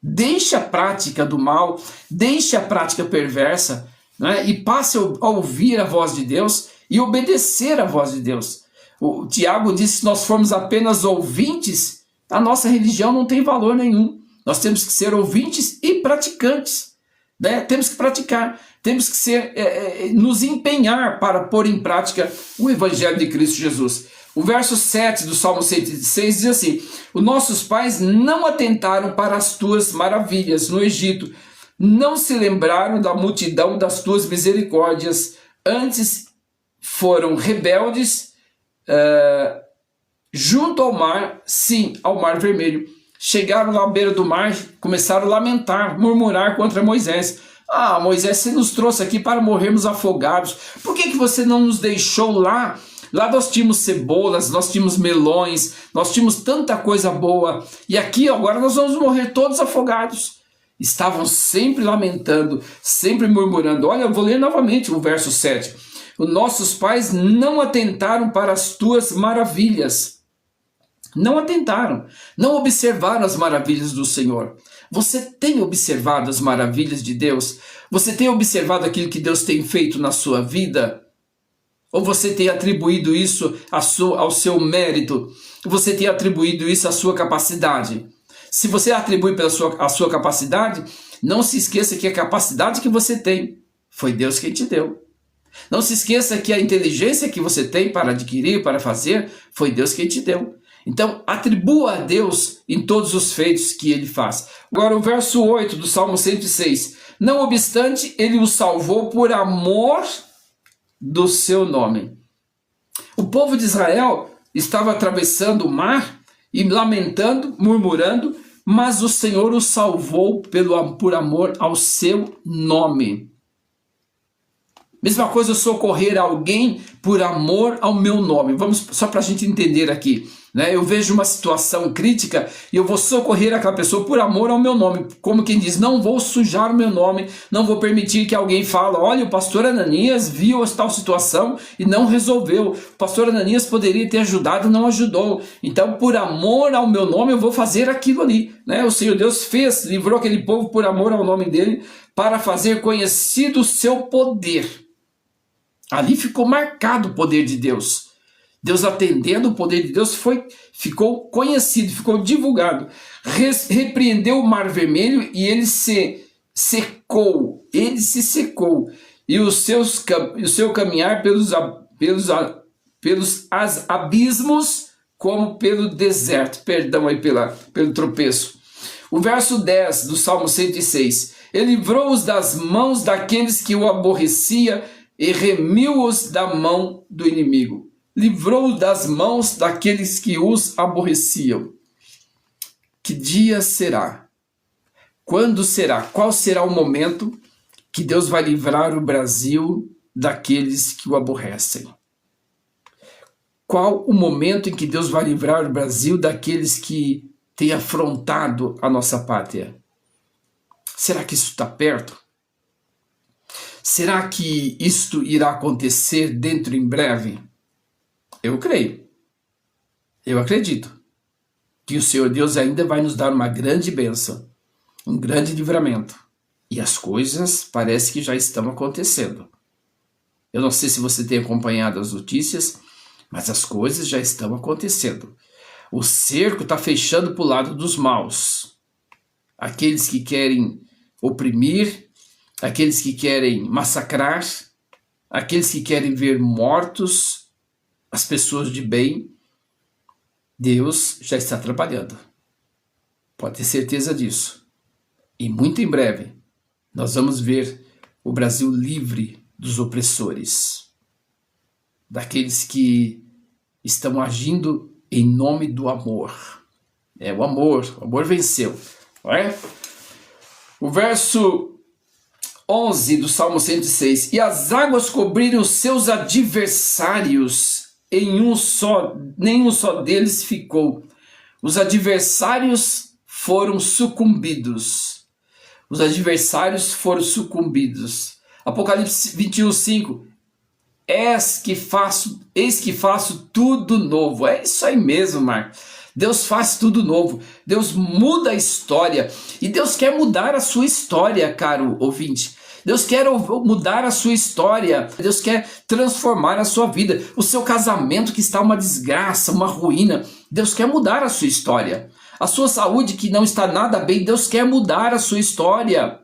Deixe a prática do mal, deixe a prática perversa, né? E passe a ouvir a voz de Deus e obedecer a voz de Deus. O Tiago disse que se nós formos apenas ouvintes, a nossa religião não tem valor nenhum. Nós temos que ser ouvintes e praticantes, né? Temos que praticar, temos que nos empenhar para pôr em prática o Evangelho de Cristo Jesus. O verso 7 do Salmo 106 diz assim, os nossos pais não atentaram para as tuas maravilhas no Egito, não se lembraram da multidão das tuas misericórdias, antes foram rebeldes junto ao mar, sim, ao mar vermelho. Chegaram lá à beira do mar, começaram a lamentar, murmurar contra Moisés. Ah, Moisés, você nos trouxe aqui para morrermos afogados. Por que você não nos deixou lá? Lá nós tínhamos cebolas, nós tínhamos melões, nós tínhamos tanta coisa boa. E aqui agora nós vamos morrer todos afogados. Estavam sempre lamentando, sempre murmurando. Olha, eu vou ler novamente o verso 7. Os nossos pais não atentaram para as tuas maravilhas. Não atentaram, não observaram as maravilhas do Senhor. Você tem observado as maravilhas de Deus? Você tem observado aquilo que Deus tem feito na sua vida? Ou você tem atribuído isso ao seu mérito? Você tem atribuído isso à sua capacidade? Se você atribui a sua capacidade, não se esqueça que a capacidade que você tem foi Deus quem te deu. Não se esqueça que a inteligência que você tem para adquirir, para fazer, foi Deus quem te deu. Então, atribua a Deus em todos os feitos que Ele faz. Agora, o verso 8 do Salmo 106. Não obstante, Ele o salvou por amor do seu nome. O povo de Israel estava atravessando o mar e lamentando, murmurando, mas o Senhor o salvou por amor ao seu nome. Mesma coisa socorrer alguém por amor ao meu nome. Vamos só para a gente entender aqui, né? Eu vejo uma situação crítica e eu vou socorrer aquela pessoa por amor ao meu nome. Como quem diz, não vou sujar o meu nome, não vou permitir que alguém fale, olha, o pastor Ananias viu tal situação e não resolveu. O pastor Ananias poderia ter ajudado e não ajudou. Então, por amor ao meu nome, eu vou fazer aquilo ali, né? O Senhor Deus fez, livrou aquele povo por amor ao nome dele, para fazer conhecido o seu poder. Ali ficou marcado o poder de Deus. Deus, atendendo o poder de Deus, ficou conhecido, ficou divulgado. Repreendeu o mar vermelho e ele se secou. Ele se secou. E o seu caminhar pelos abismos como pelo deserto. Perdão aí pelo tropeço. O verso 10 do Salmo 106. Ele livrou-os das mãos daqueles que o aborrecia e remiu-os da mão do inimigo. Livrou-os das mãos daqueles que os aborreciam. Que dia será? Quando será? Qual será o momento que Deus vai livrar o Brasil daqueles que o aborrecem? Qual o momento em que Deus vai livrar o Brasil daqueles que têm afrontado a nossa pátria? Será que isso está perto? Será que isto irá acontecer dentro em breve? Eu creio. Eu acredito que o Senhor Deus ainda vai nos dar uma grande bênção, um grande livramento. E as coisas parece que já estão acontecendo. Eu não sei se você tem acompanhado as notícias, mas as coisas já estão acontecendo. O cerco está fechando para o lado dos maus. Aqueles que querem oprimir, aqueles que querem massacrar, aqueles que querem ver mortos as pessoas de bem, Deus já está trabalhando. Pode ter certeza disso. E muito em breve nós vamos ver o Brasil livre dos opressores, daqueles que estão agindo em nome do amor. O amor venceu. Não é? O verso 11 do Salmo 106. E as águas cobriram os seus adversários, nenhum só deles ficou. Os adversários foram sucumbidos. Os adversários foram sucumbidos. Apocalipse 21:5. Eis que faço tudo novo. É isso aí mesmo, Marcos. Deus faz tudo novo. Deus muda a história. E Deus quer mudar a sua história, caro ouvinte. Deus quer mudar a sua história. Deus quer transformar a sua vida. O seu casamento que está uma desgraça, uma ruína. Deus quer mudar a sua história. A sua saúde que não está nada bem. Deus quer mudar a sua história.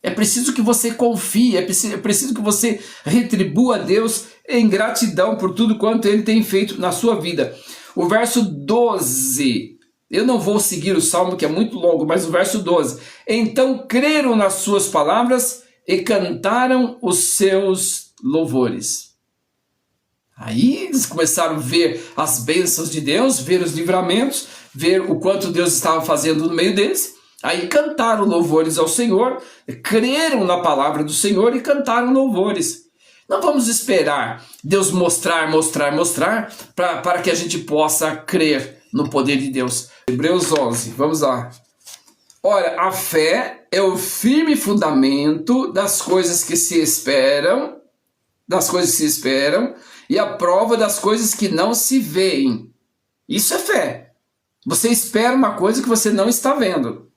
É preciso que você confie. É preciso que você retribua a Deus em gratidão por tudo quanto Ele tem feito na sua vida. O verso 12, eu não vou seguir o salmo que é muito longo, mas o verso 12. Então creram nas suas palavras e cantaram os seus louvores. Aí eles começaram a ver as bênçãos de Deus, ver os livramentos, ver o quanto Deus estava fazendo no meio deles. Aí cantaram louvores ao Senhor, creram na palavra do Senhor e cantaram louvores. Não vamos esperar Deus mostrar para que a gente possa crer no poder de Deus. Hebreus 11, vamos lá. Ora, a fé é o firme fundamento das coisas que se esperam, e a prova das coisas que não se veem. Isso é fé. Você espera uma coisa que você não está vendo.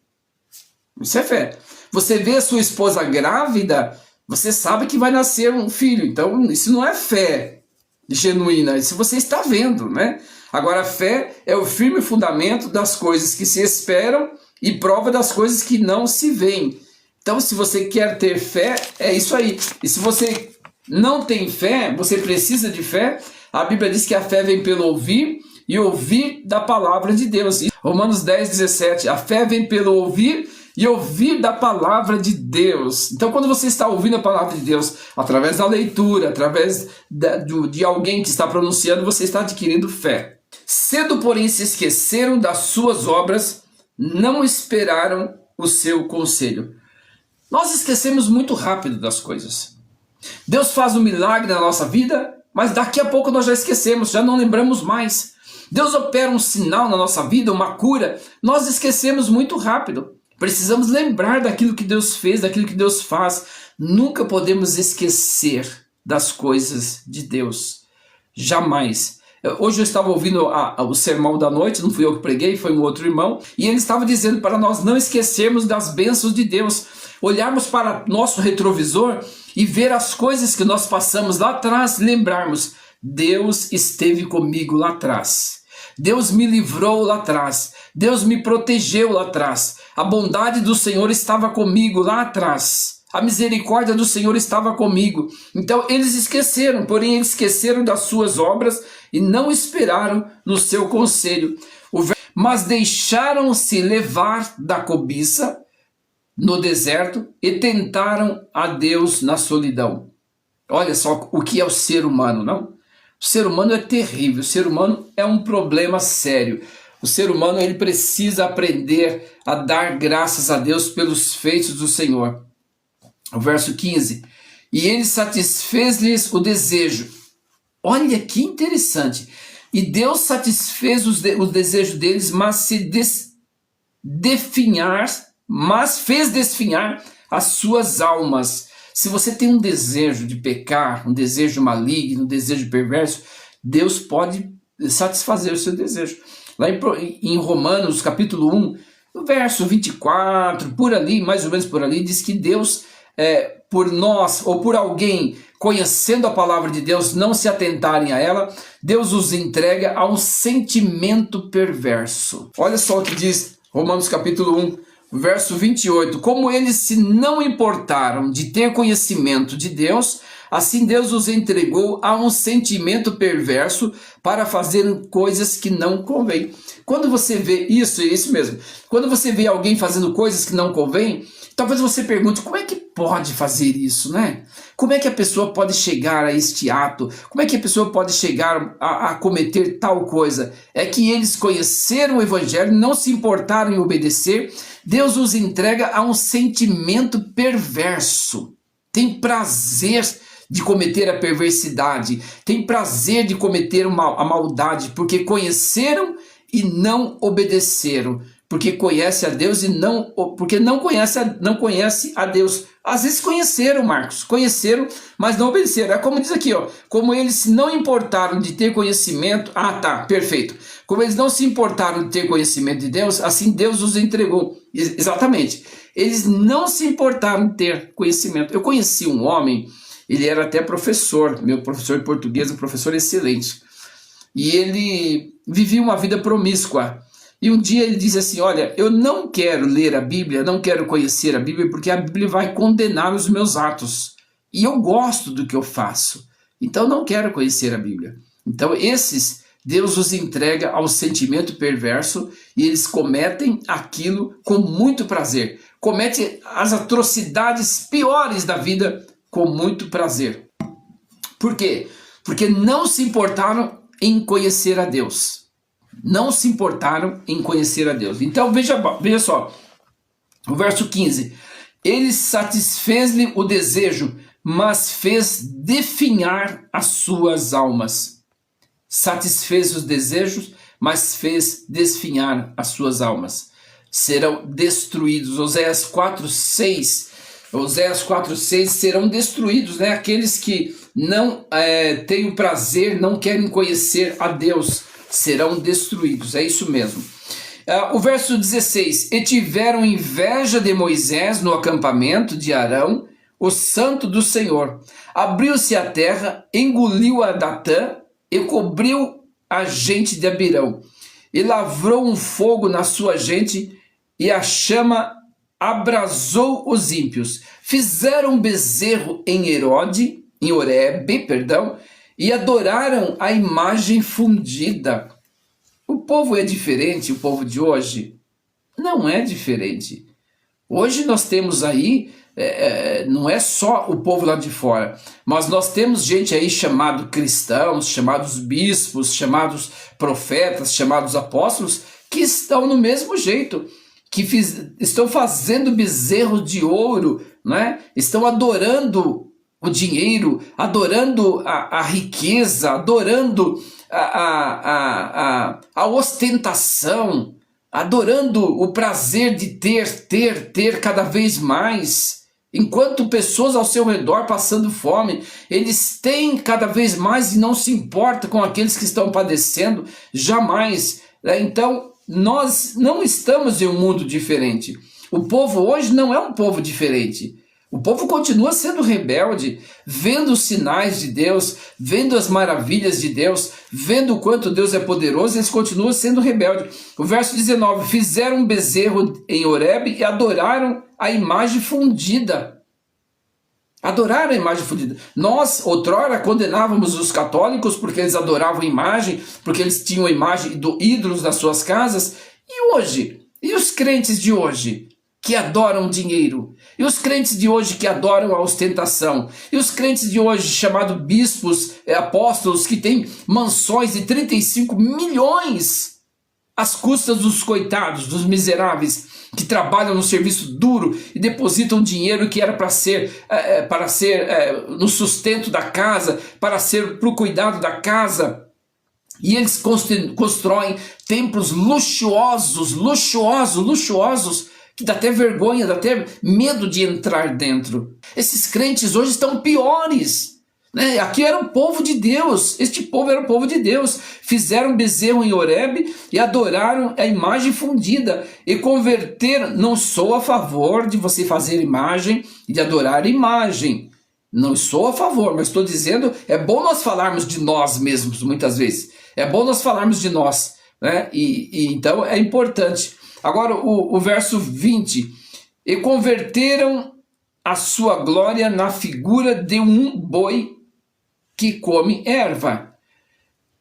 Isso é fé. Você vê a sua esposa grávida, você sabe que vai nascer um filho. Então, isso não é fé genuína. Isso você está vendo, né? Agora, a fé é o firme fundamento das coisas que se esperam e prova das coisas que não se veem. Então, se você quer ter fé, é isso aí. E se você não tem fé, você precisa de fé. A Bíblia diz que a fé vem pelo ouvir e ouvir da palavra de Deus. Romanos 10:17. A fé vem pelo ouvir e ouvir da palavra de Deus. Então, quando você está ouvindo a palavra de Deus, através da leitura, através de alguém que está pronunciando, você está adquirindo fé. Cedo, porém, se esqueceram das suas obras não esperaram o seu conselho. Nós esquecemos muito rápido das coisas. Deus faz um milagre na nossa vida, mas daqui a pouco nós já esquecemos, já não lembramos mais. Deus opera um sinal na nossa vida, uma cura, nós esquecemos muito rápido. Precisamos lembrar daquilo que Deus fez, daquilo que Deus faz. Nunca podemos esquecer das coisas de Deus. Jamais. Hoje eu estava ouvindo o sermão da noite, não fui eu que preguei, foi um outro irmão, e ele estava dizendo para nós não esquecermos das bênçãos de Deus, olharmos para nosso retrovisor e ver as coisas que nós passamos lá atrás, lembrarmos, Deus esteve comigo lá atrás, Deus me livrou lá atrás, Deus me protegeu lá atrás, a bondade do Senhor estava comigo lá atrás, a misericórdia do Senhor estava comigo. Então eles esqueceram, porém eles esqueceram das suas obras e não esperaram no seu conselho. Mas deixaram-se levar da cobiça no deserto e tentaram a Deus na solidão. Olha só o que é o ser humano, não? O ser humano é terrível, o ser humano é um problema sério. O ser humano ele precisa aprender a dar graças a Deus pelos feitos do Senhor. O verso 15. E ele satisfez-lhes o desejo. Olha que interessante. E Deus satisfez o desejo deles, mas fez desfinhar as suas almas. Se você tem um desejo de pecar, um desejo maligno, um desejo perverso, Deus pode satisfazer o seu desejo. Lá em Romanos, capítulo 1, no verso 24, por ali, mais ou menos por ali, diz que Deus, por nós ou por alguém conhecendo a palavra de Deus, não se atentarem a ela, Deus os entrega a um sentimento perverso. Olha só o que diz Romanos capítulo 1, verso 28. Como eles se não importaram de ter conhecimento de Deus, assim Deus os entregou a um sentimento perverso para fazerem coisas que não convém. Quando você vê isso, é isso mesmo. Quando você vê alguém fazendo coisas que não convém, talvez você pergunte, como é que pode fazer isso, né? Como é que a pessoa pode chegar a este ato? Como é que a pessoa pode chegar a cometer tal coisa? É que eles conheceram o Evangelho, não se importaram em obedecer, Deus os entrega a um sentimento perverso. Tem prazer de cometer a perversidade, tem prazer de cometer a maldade, porque conheceram e não obedeceram. Porque conhece a Deus e não, porque não conhece a Deus. Às vezes conheceram, Marcos, conheceram, mas não obedeceram. É como diz aqui, ó, como eles não importaram de ter conhecimento, perfeito. Como eles não se importaram de ter conhecimento de Deus, assim Deus os entregou. Exatamente. Eles não se importaram de ter conhecimento. Eu conheci um homem, ele era até professor, meu professor de português, um professor excelente. E ele vivia uma vida promíscua. E um dia ele disse assim, olha, eu não quero ler a Bíblia, não quero conhecer a Bíblia, porque a Bíblia vai condenar os meus atos. E eu gosto do que eu faço, então não quero conhecer a Bíblia. Então esses, Deus os entrega ao sentimento perverso e eles cometem aquilo com muito prazer. Cometem as atrocidades piores da vida com muito prazer. Por quê? Porque não se importaram em conhecer a Deus. Não se importaram em conhecer a Deus. Então veja só, o verso 15. Ele satisfez-lhe o desejo, mas fez definhar as suas almas. Satisfez os desejos, mas fez desfinhar as suas almas. Serão destruídos. Oséias 4:6. Oséias 4:6 serão destruídos, né? Aqueles que não têm o prazer, não querem conhecer a Deus, serão destruídos, é isso mesmo. O verso 16, e tiveram inveja de Moisés no acampamento de Arão, o santo do Senhor. Abriu-se a terra, engoliu a Datã e cobriu a gente de Abirão. E lavrou um fogo na sua gente e a chama abrasou os ímpios. Fizeram um bezerro em Horebe, e adoraram a imagem fundida. O povo é diferente, o povo de hoje? Não é diferente. Hoje nós temos aí, não é só o povo lá de fora, mas nós temos gente aí chamado cristãos, chamados bispos, chamados profetas, chamados apóstolos, que estão no mesmo jeito. estão fazendo bezerro de ouro, né? Estão adorando o dinheiro, adorando a riqueza, adorando a ostentação, adorando o prazer de ter cada vez mais. Enquanto pessoas ao seu redor passando fome, eles têm cada vez mais e não se importam com aqueles que estão padecendo, jamais. Então, nós não estamos em um mundo diferente. O povo hoje não é um povo diferente. O povo continua sendo rebelde, vendo os sinais de Deus, vendo as maravilhas de Deus, vendo o quanto Deus é poderoso, eles continuam sendo rebeldes. O verso 19, fizeram um bezerro em Horebe e adoraram a imagem fundida. Adoraram a imagem fundida. Nós, outrora, condenávamos os católicos porque eles adoravam imagem, porque eles tinham a imagem de ídolos nas suas casas. E hoje? E os crentes de hoje? Que adoram dinheiro, e os crentes de hoje que adoram a ostentação, e os crentes de hoje chamados bispos, apóstolos, que têm mansões de 35 milhões às custas dos coitados, dos miseráveis, que trabalham no serviço duro e depositam dinheiro que era para ser no sustento da casa, para ser para o cuidado da casa. E eles constroem templos luxuosos, que dá até vergonha, dá até medo de entrar dentro. Esses crentes hoje estão piores, né? Aqui era o povo de Deus, este povo era o povo de Deus. Fizeram bezerro em Horebe e adoraram a imagem fundida e converteram. Não sou a favor de você fazer imagem e de adorar imagem. Não sou a favor, mas estou dizendo, é bom nós falarmos de nós mesmos muitas vezes. É bom nós falarmos de nós, né? Então é importante. Agora o verso 20, e converteram a sua glória na figura de um boi que come erva.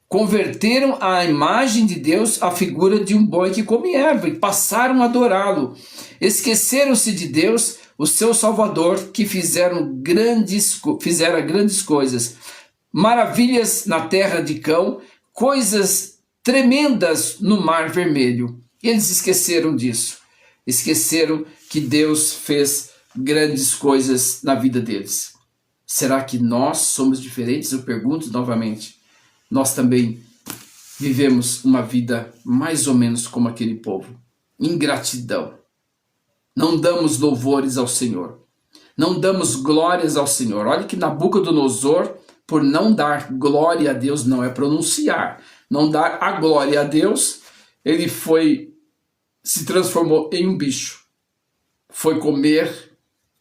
Converteram a imagem de Deus à figura de um boi que come erva e passaram a adorá-lo. Esqueceram-se de Deus, o seu Salvador, que fizera grandes coisas, maravilhas na terra de Cão, coisas tremendas no Mar Vermelho. Eles esqueceram disso, esqueceram que Deus fez grandes coisas na vida deles. Será que nós somos diferentes? Eu pergunto novamente. Nós também vivemos uma vida mais ou menos como aquele povo. Ingratidão. Não damos louvores ao Senhor. Não damos glórias ao Senhor. Olha que Nabucodonosor, por não dar glória a Deus, não é pronunciar, não dar a glória a Deus, ele se transformou em um bicho. Foi comer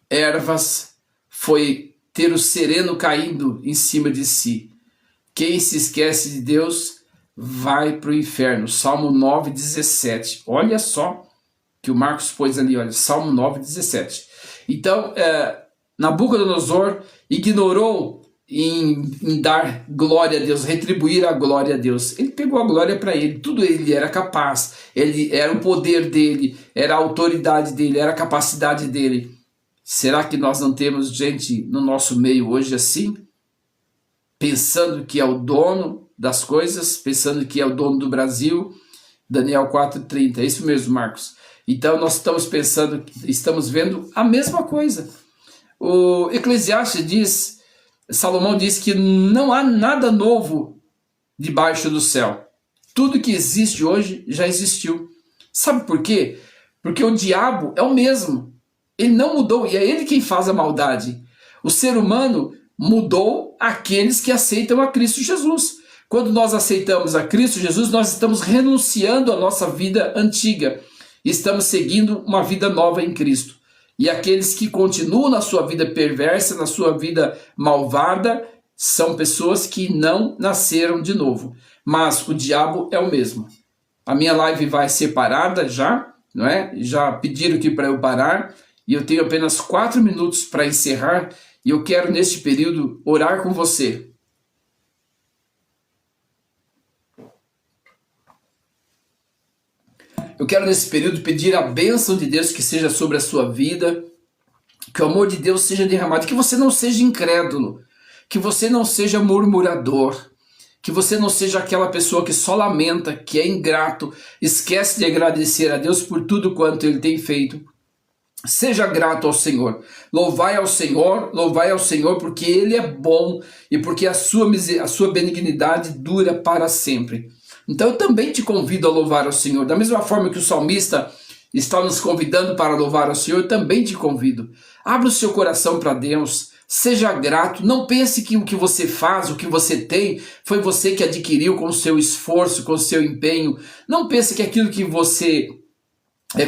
ervas, foi ter o sereno caindo em cima de si. Quem se esquece de Deus vai para o inferno. Salmo 9:17. Olha só que o Marcos pôs ali, olha, Salmo 9:17. Então, Nabucodonosor ignorou em dar glória a Deus, retribuir a glória a Deus. Ele pegou a glória para ele, tudo ele era capaz, ele era o poder dele, era a autoridade dele, era a capacidade dele. Será que nós não temos gente no nosso meio hoje assim? Pensando que é o dono das coisas, pensando que é o dono do Brasil. Daniel 4:30, é isso mesmo, Marcos. Então nós estamos vendo a mesma coisa. O Eclesiastes diz, Salomão diz que não há nada novo debaixo do céu. Tudo que existe hoje já existiu. Sabe por quê? Porque o diabo é o mesmo. Ele não mudou e é ele quem faz a maldade. O ser humano mudou aqueles que aceitam a Cristo Jesus. Quando nós aceitamos a Cristo Jesus, nós estamos renunciando à nossa vida antiga. E estamos seguindo uma vida nova em Cristo. E aqueles que continuam na sua vida perversa, na sua vida malvada, são pessoas que não nasceram de novo. Mas o diabo é o mesmo. A minha live vai ser parada já, não é? Já pediram aqui para eu parar. E eu tenho apenas 4 minutos para encerrar. E eu quero, neste período, orar com você. Eu quero, nesse período, pedir a bênção de Deus que seja sobre a sua vida, que o amor de Deus seja derramado, que você não seja incrédulo, que você não seja murmurador, Que você não seja aquela pessoa que só lamenta, que é ingrato, esquece de agradecer a Deus por tudo quanto Ele tem feito. Seja grato ao Senhor, louvai ao Senhor, porque Ele é bom e porque a sua benignidade dura para sempre. Então eu também te convido a louvar ao Senhor, da mesma forma que o salmista está nos convidando para louvar ao Senhor, eu também te convido. Abra o seu coração para Deus, seja grato, não pense que o que você faz, o que você tem, foi você que adquiriu com o seu esforço, com o seu empenho. Não pense que aquilo que você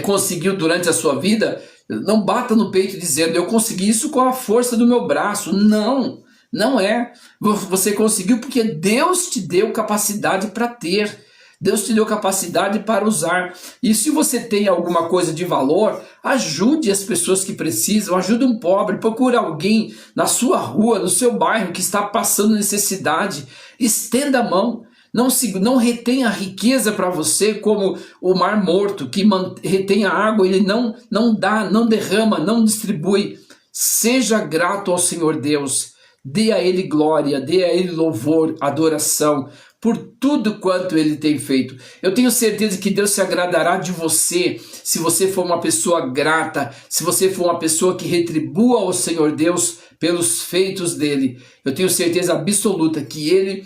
conseguiu durante a sua vida, não bata no peito dizendo, eu consegui isso com a força do meu braço. Não, não é. Você conseguiu porque Deus te deu capacidade para ter. Deus te deu capacidade para usar. E se você tem alguma coisa de valor, ajude as pessoas que precisam, ajude um pobre, procure alguém na sua rua, no seu bairro que está passando necessidade. Estenda a mão. Não retenha a riqueza para você como o mar morto, que retém a água, ele não dá, não derrama, não distribui. Seja grato ao Senhor Deus, dê a Ele glória, dê a Ele louvor, adoração, por tudo quanto Ele tem feito. Eu tenho certeza que Deus se agradará de você, se você for uma pessoa grata, se você for uma pessoa que retribua ao Senhor Deus pelos feitos dEle. Eu tenho certeza absoluta que Ele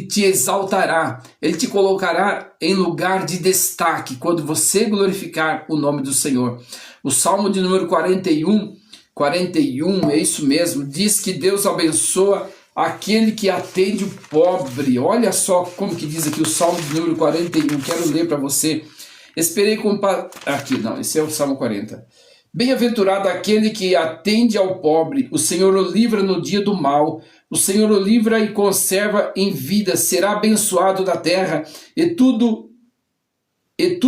te exaltará, Ele te colocará em lugar de destaque quando você glorificar o nome do Senhor. O Salmo de número 41, é isso mesmo, diz que Deus abençoa aquele que atende o pobre. Olha só como que diz aqui o Salmo de número 41, quero ler para você. Esperei com... Aqui, não, esse é o Salmo 40. Bem-aventurado aquele que atende ao pobre, o Senhor o livra no dia do mal, o Senhor o livra e conserva em vida, será abençoado da terra, e tu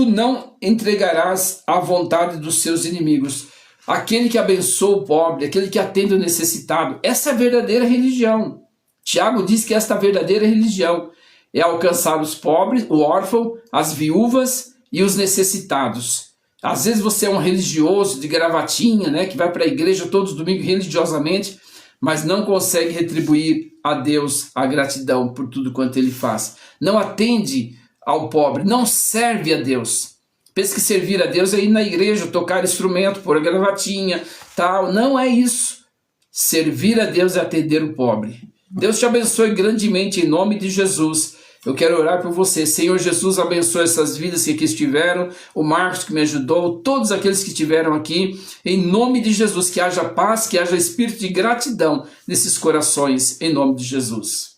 não entregarás à vontade dos seus inimigos. Aquele que abençoa o pobre, aquele que atende o necessitado, essa é a verdadeira religião. Tiago diz que esta verdadeira religião é alcançar os pobres, o órfão, as viúvas e os necessitados. Às vezes você é um religioso de gravatinha, né, que vai para a igreja todos os domingos religiosamente, mas não consegue retribuir a Deus a gratidão por tudo quanto Ele faz. Não atende ao pobre, não serve a Deus. Pensa que servir a Deus é ir na igreja, tocar instrumento, pôr a gravatinha, tal. Não é isso. Servir a Deus é atender o pobre. Deus te abençoe grandemente em nome de Jesus. Eu quero orar por você. Senhor Jesus, abençoe essas vidas que aqui estiveram, o Marcos que me ajudou, todos aqueles que estiveram aqui. Em nome de Jesus, que haja paz, que haja espírito de gratidão nesses corações, em nome de Jesus.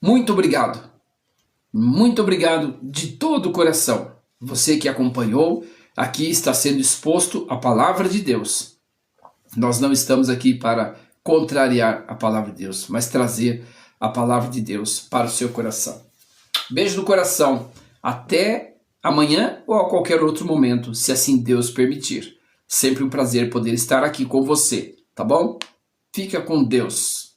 Muito obrigado. Muito obrigado de todo o coração. Você que acompanhou, aqui está sendo exposto a palavra de Deus. Nós não estamos aqui para contrariar a palavra de Deus, mas trazer a palavra de Deus para o seu coração. Beijo no coração. Até amanhã ou a qualquer outro momento, se assim Deus permitir. Sempre um prazer poder estar aqui com você, tá bom? Fica com Deus.